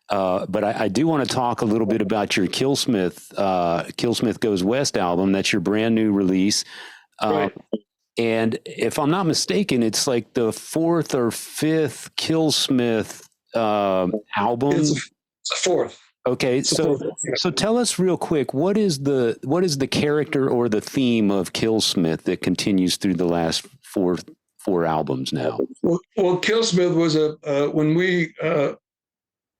But I do want to talk a little bit about your Killsmith Goes West album. That's your brand new release. Right. And if I'm not mistaken, it's like the fourth or fifth Killsmith album. It's a fourth. Okay, so tell us real quick, what is the character or the theme of Killsmith that continues through the last four albums now? Well, Killsmith was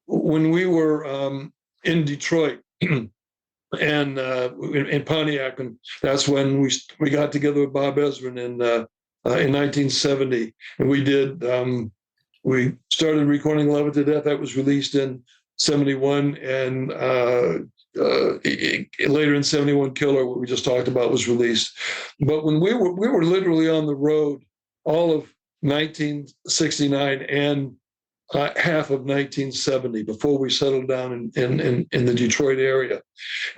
when we were in Detroit and in Pontiac, and that's when we got together with Bob Ezrin in 1970, and we started recording "Love It to Death." That was released in 71, and later in 71, "Killer," what we just talked about, was released. But when we were literally on the road all of 1969 and half of 1970 before we settled down in the Detroit area.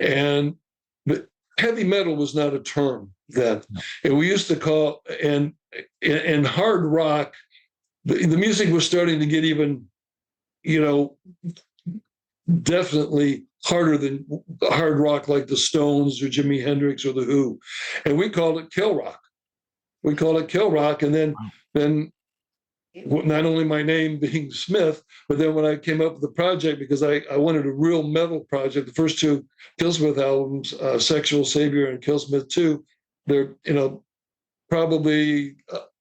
And heavy metal was not a term then. And we used to call, and hard rock, the music was starting to get even, definitely harder than hard rock like the Stones or Jimi Hendrix or the Who. And we called it kill rock. And then not only my name being Smith, but then when I came up with the project, because I wanted a real metal project, the first two Killsmith albums, Sexual Savior and Killsmith 2, they're, probably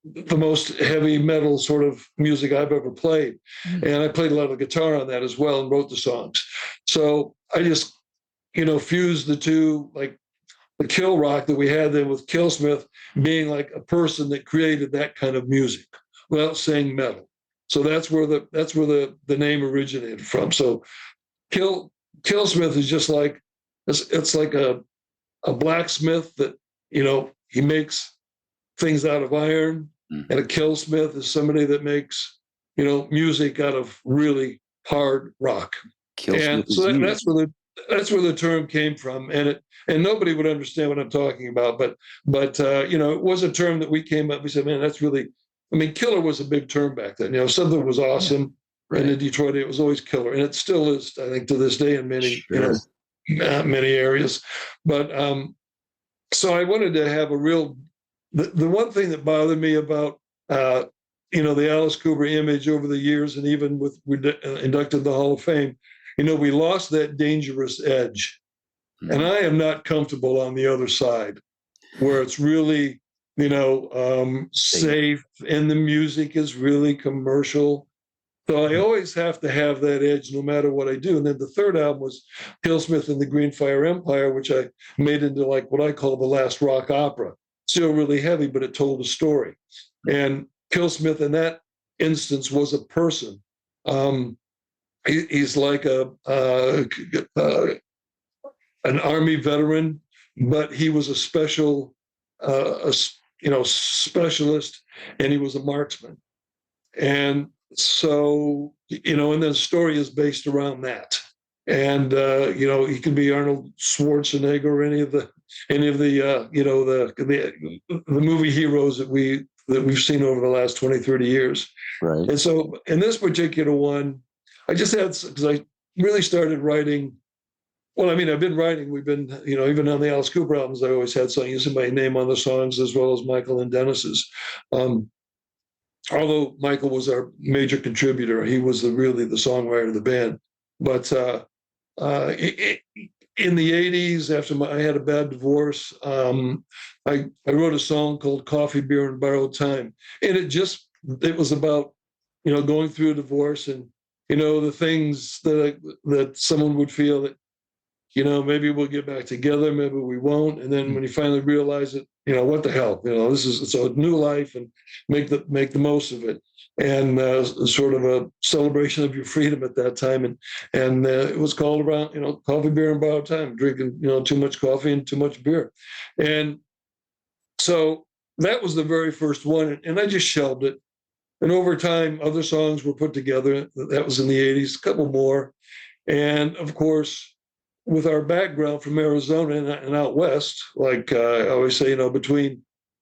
the most heavy metal sort of music I've ever played. Mm-hmm. And I played a lot of guitar on that as well and wrote the songs. So I just, fused the two, like the kill rock that we had then with Killsmith being like a person that created that kind of music without saying metal. So that's where the name originated from. So Killsmith is just like, it's like a blacksmith that, he makes things out of iron. Mm-hmm. And a killsmith is somebody that makes, music out of really hard rock. And so that's where the term came from. And nobody would understand what I'm talking about. But it was a term that we came up, we said, man, that's really, killer was a big term back then. Something was awesome. Yeah. Right. And in Detroit, it was always killer. And it still is, I think, to this day in many, many areas. But so I wanted to have a real, the one thing that bothered me about, the Alice Cooper image over the years, and even with inducted in the Hall of Fame, we lost that dangerous edge. Mm-hmm. And I am not comfortable on the other side where it's really, safe and the music is really commercial. So I always have to have that edge no matter what I do. And then the third album was Pillsmith and the Green Fire Empire, which I made into like what I call the last rock opera. Still really heavy, but it told a story. And Killsmith in that instance was a person. He's like an Army veteran, but he was a special, specialist, and he was a marksman. And so, and then the story is based around that. And he can be Arnold Schwarzenegger or any of the the movie heroes that we've seen over the last 20, 30 years. Right. And so in this particular one, I just had, because I really started writing. Well, I've been writing. We've been, even on the Alice Cooper albums, I always had using my name on the songs as well as Michael and Dennis's. Although Michael was our major contributor, he was really the songwriter of the band. But in the 80s, after I had a bad divorce, I wrote a song called Coffee, Beer, and Borrowed Time. And it was about, going through a divorce and, the things that someone would feel that, maybe we'll get back together, maybe we won't. And then when you finally realize it, what the hell, it's a new life and make the most of it. And sort of a celebration of your freedom at that time. And it was called around, Coffee, Beer, and Borrowed Time, drinking, too much coffee and too much beer. And so that was the very first one. And I just shelved it. And over time, other songs were put together. That was in the 80s, a couple more. And of course, with our background from Arizona and out west, like I always say, between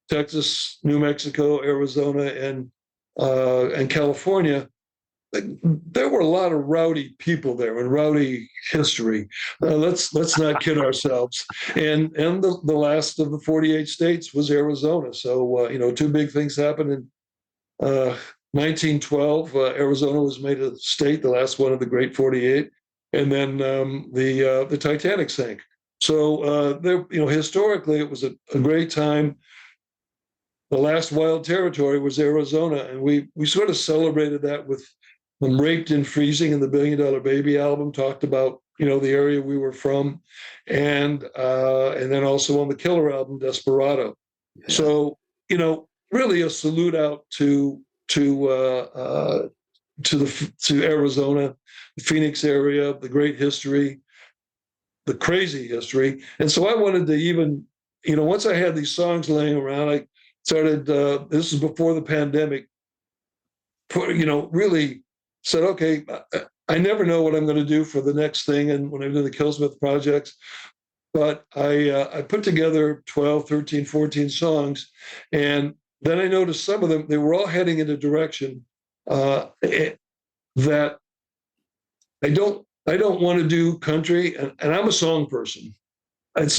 Texas, New Mexico, Arizona, and California, there were a lot of rowdy people there and rowdy history. Let's not kid ourselves. And the last of the 48 states was Arizona. So two big things happened in 1912. Arizona was made a state, the last one of the Great 48, and then the Titanic sank. So historically, it was a great time. The last wild territory was Arizona, and we sort of celebrated that with Raped in Freezing, and the $1 Billion Baby album talked about the area we were from, and then also on the Killer album Desperado. Yeah. So really a salute out to Arizona, the Phoenix area, the great history, the crazy history. And so I wanted to even once I had these songs laying around, I started. This is before the pandemic. Really said, okay, I never know what I'm going to do for the next thing. And when I do the Killsmith projects, but I put together 12, 13, 14 songs. And then I noticed some of them, they were all heading in a direction that I don't want to do country. And I'm a song person. I'm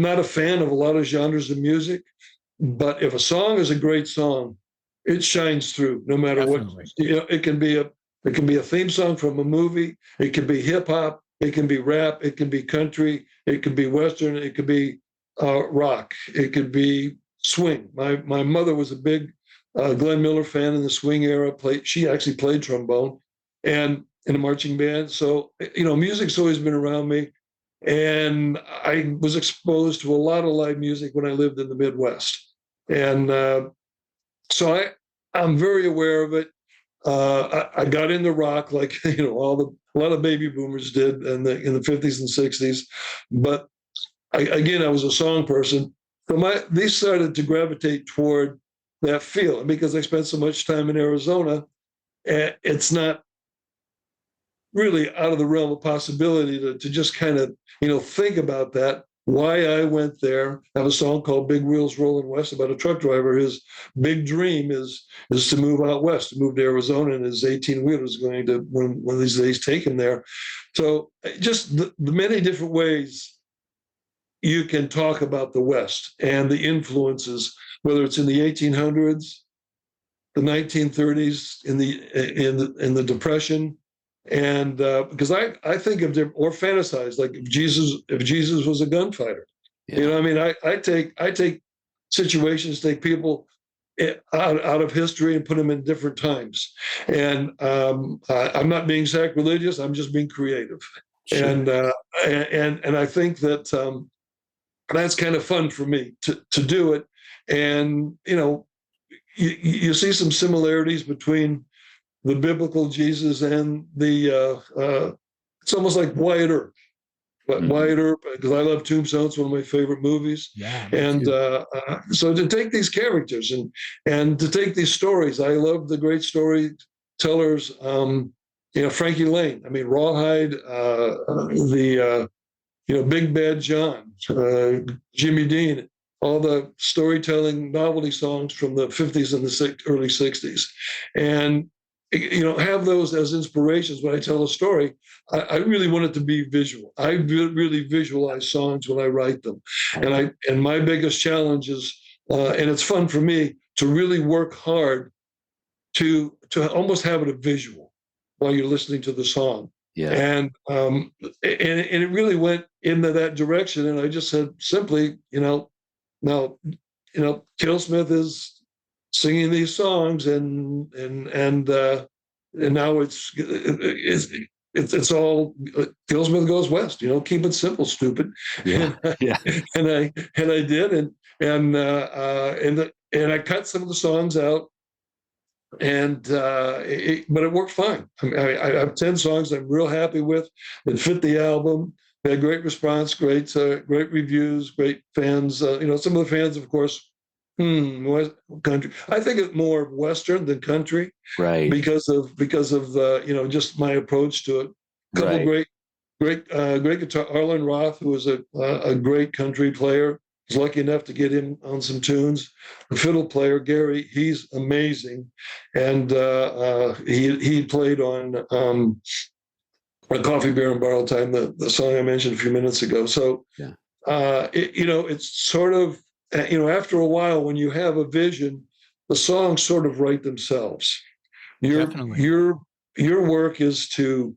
not a fan of a lot of genres of music, but if a song is a great song, it shines through no matter Definitely. What. It can be a theme song from a movie. It can be hip hop. It can be rap. It can be country. It can be Western. It could be rock. It could be swing. My mother was a big Glenn Miller fan in the swing era. She actually played trombone and in a marching band. So music's always been around me. And I was exposed to a lot of live music when I lived in the Midwest. And so I'm very aware of it. I got into rock like a lot of baby boomers did in the 50s and 60s. But I was a song person. So these started to gravitate toward that feel. And because I spent so much time in Arizona, it's not really out of the realm of possibility to just kind of think about that. Why I went there. I have a song called Big Wheels Rolling West about a truck driver. His big dream is to move out west, to move to Arizona, and his 18-wheeler is going to one of these days take him there. So just the many different ways you can talk about the West and the influences, whether it's in the 1800s, the 1930s, in the Depression. And because I think of them or fantasize like if Jesus was a gunfighter, yeah. I take situations, take people out of history and put them in different times. And I'm not being sacrilegious. I'm just being creative. Sure. And I think that that's kind of fun for me to do it. And you see some similarities between the biblical Jesus and it's almost like Wyatt Earp. But mm-hmm. Wyatt Earp, because I love Tombstone, it's one of my favorite movies. Yeah, and so to take these characters and to take these stories, I love the great storytellers. Frankie Lane. Rawhide, Big Bad John, Jimmy Dean, all the storytelling novelty songs from the 50s and the early 60s, and have those as inspirations when I tell a story. I really want it to be visual. I really visualize songs when I write them. And my biggest challenge is, and it's fun for me, to really work hard to almost have it a visual while you're listening to the song. Yeah. And it really went into that direction. And I just said simply, now, Killsmith is singing these songs, and now it's all Killsmith Goes West. Keep it simple, stupid. Yeah, and I did, and I cut some of the songs out, but it worked fine. I have 10 songs I'm real happy with that fit the album. They had great response, great reviews, great fans. Some of the fans, of course. Country. I think it's more Western than country, right? Because of just my approach to it. A couple great guitar. Arlen Roth, who was a great country player, was lucky enough to get him on some tunes. The fiddle player, Gary, he's amazing. And he played on a Coffee, Beer, and Borrowed Time, the song I mentioned a few minutes ago. So, Yeah. It's sort of, after a while, when you have a vision, the songs sort of write themselves. Definitely. Your work is to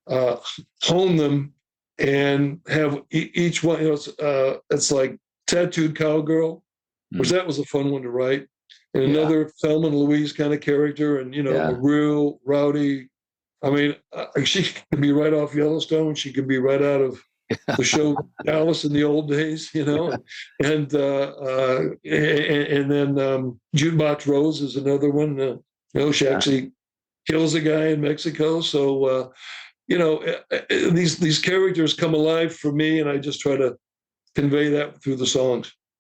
hone them and have each one. It's like Tattooed Cowgirl, which that was a fun one to write, and another Thelma and Louise kind of character, and a real rowdy. I mean, she could be right off Yellowstone. She could be right out of the show Alice in the old days, and then Jukebox Rose is another one. She actually kills a guy in Mexico. So these characters come alive for me, and I just try to convey that through the songs.